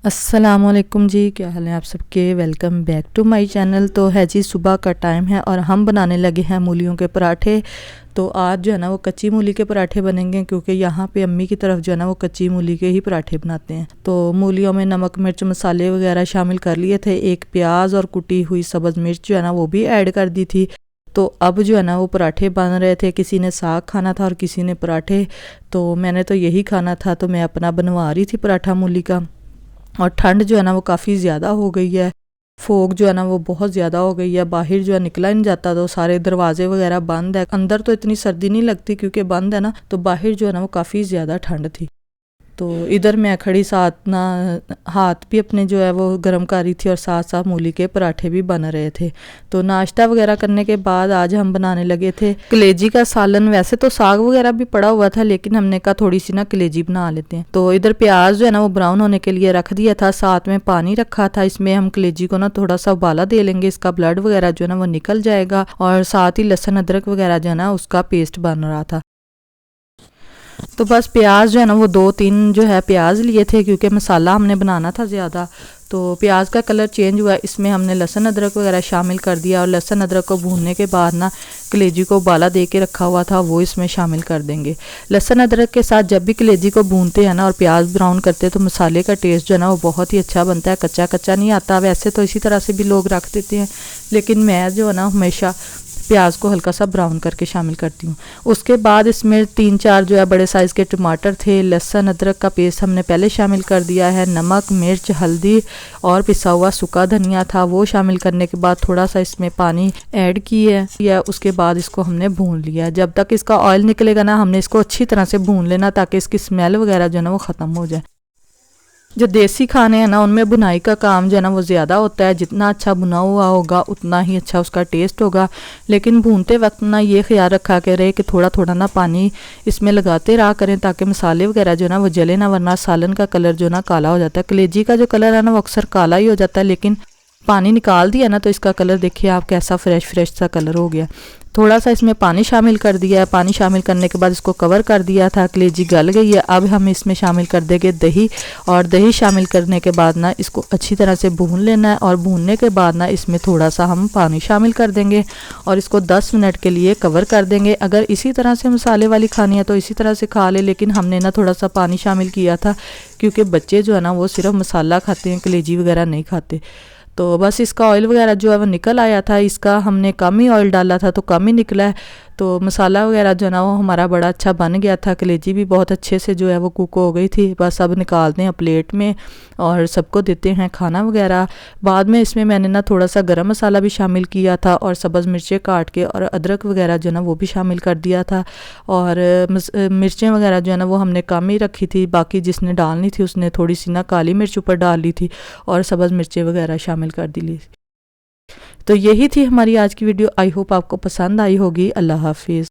अस्सलामुअलैकुम जी, क्या हाल है आप सबके। Welcome back to my channel. तो है जी, सुबह का टाइम है और हम बनाने लगे हैं मूलियों के पराठे। तो आज जो है ना वो कच्ची मूली के पराठे बनेंगे, क्योंकि यहाँ पे अम्मी की तरफ जो है ना वो कच्ची मूली के ही पराठे बनाते हैं। तो मूलियों में नमक मिर्च मसाले वगैरह शामिल कर लिए थे। एक प्याज और कुटी हुई सब्ज़ मिर्च जो है ना वो भी ऐड कर दी थी। तो अब जो है ना वो पराठे बन रहे थे। किसी ने साग खाना था और किसी ने पराठे। तो मैंने तो यही खाना था, तो मैं अपना बनवा रही थी पराठा मूली का। और ठंड जो है ना वो काफ़ी ज़्यादा हो गई है। फोग जो है ना वो बहुत ज़्यादा हो गई है। बाहर जो है निकला नहीं जाता, तो सारे दरवाजे वगैरह बंद है। अंदर तो इतनी सर्दी नहीं लगती क्योंकि बंद है ना, तो बाहर जो है ना वो काफ़ी ज़्यादा ठंड थी। तो इधर मैं खड़ी साथ ना हाथ भी अपने जो है वो गर्म कर रही थी और साथ साथ मूली के पराठे भी बन रहे थे। तो नाश्ता वगैरह करने के बाद आज हम बनाने लगे थे कलेजी का सालन। वैसे तो साग वगैरह भी पड़ा हुआ था, लेकिन हमने कहा थोड़ी सी ना कलेजी बना लेते हैं। तो इधर प्याज जो है ना वो ब्राउन होने के लिए रख दिया था, साथ में पानी रखा था। इसमें हम कलेजी को ना थोड़ा सा उबाला दे लेंगे, इसका ब्लड वगैरह जो है ना वो निकल जाएगा। और साथ ही लहसुन अदरक वगैरह जो है ना उसका पेस्ट बन रहा था। तो बस प्याज जो है ना वो 2-3 जो है प्याज लिए थे, क्योंकि मसाला हमने बनाना था ज़्यादा। तो प्याज का कलर चेंज हुआ, इसमें हमने लहसुन अदरक वगैरह शामिल कर दिया। और लहसुन अदरक को भूनने के बाद ना कलेजी को उबाला दे के रखा हुआ था वो इसमें शामिल कर देंगे। लहसुन अदरक के साथ जब भी कलेजी को भूनते हैं ना और प्याज ब्राउन करते हैं, तो मसाले का टेस्ट जो है ना वो बहुत ही अच्छा बनता है, कच्चा कच्चा नहीं आता। वैसे तो इसी तरह से भी लोग रख देते हैं, लेकिन मैं जो है ना हमेशा प्याज को हल्का सा ब्राउन करके शामिल करती हूँ। उसके बाद इसमें 3-4 जो है बड़े साइज़ के टमाटर थे। लहसुन अदरक का पेस्ट हमने पहले शामिल कर दिया है। नमक मिर्च हल्दी और पिसा हुआ सूखा धनिया था, वो शामिल करने के बाद थोड़ा सा इसमें पानी ऐड किया। उसके बाद इसको हमने भून लिया। जब तक इसका ऑयल निकलेगा ना हमने इसको अच्छी तरह से भून लेना, ताकि इसकी स्मेल वगैरह जो है ना वो ख़त्म हो जाए। जो देसी खाने हैं ना उनमें बुनाई का काम जो है ना वो ज़्यादा होता है। जितना अच्छा भुना हुआ होगा उतना ही अच्छा उसका टेस्ट होगा। लेकिन भूनते वक्त ना ये ख्याल रखा के रहे कि थोड़ा थोड़ा ना पानी इसमें लगाते रहा करें, ताकि मसाले वगैरह जो है ना वो जले ना, वरना सालन का कलर जो ना काला हो जाता है। कलेजी का जो कलर है ना वो अक्सर काला ही हो जाता है, लेकिन पानी निकाल दिया ना तो इसका कलर देखिए आप कैसा फ्रेश फ्रेश सा कलर हो गया। थोड़ा सा इसमें पानी शामिल कर दिया है। पानी शामिल करने के बाद इसको कवर कर दिया था। कलेजी गल गई है। अब हम इसमें शामिल कर देंगे दही। और दही शामिल करने के बाद ना इसको अच्छी तरह से भून लेना है। और भूनने के बाद ना इसमें थोड़ा सा हम पानी शामिल कर देंगे और इसको 10 मिनट के लिए कवर कर देंगे। अगर इसी तरह से मसाले वाली खानी है तो इसी तरह से खा ले, लेकिन हमने ना थोड़ा सा पानी शामिल किया था, क्योंकि बच्चे जो है ना वो सिर्फ मसाला खाते हैं, कलेजी वगैरह नहीं खाते। तो बस इसका ऑयल वगैरह जो है वो निकल आया था। इसका हमने कम ही ऑयल डाला था तो कम ही निकला है। तो मसाला वगैरह जो है ना वो हमारा बड़ा अच्छा बन गया था। कलेजी भी बहुत अच्छे से जो है वो कुक हो गई थी। बस अब निकालते हैं प्लेट में और सबको देते हैं खाना वगैरह। बाद में इसमें मैंने ना थोड़ा सा गरम मसाला भी शामिल किया था और सब्ज़ मिर्चें काट के और अदरक वगैरह जो है ना वो भी शामिल कर दिया था। और मिर्चें वगैरह जो है ना वो हमने कम ही रखी थी। बाकी जिसने डालनी थी उसने थोड़ी सी ना काली मिर्च ऊपर डाल ली थी और सब्ज़ मिर्चें वगैरह शामिल कर दी। तो यही थी हमारी आज की वीडियो। आई होप आपको पसंद आई होगी। अल्लाह हाफिज़।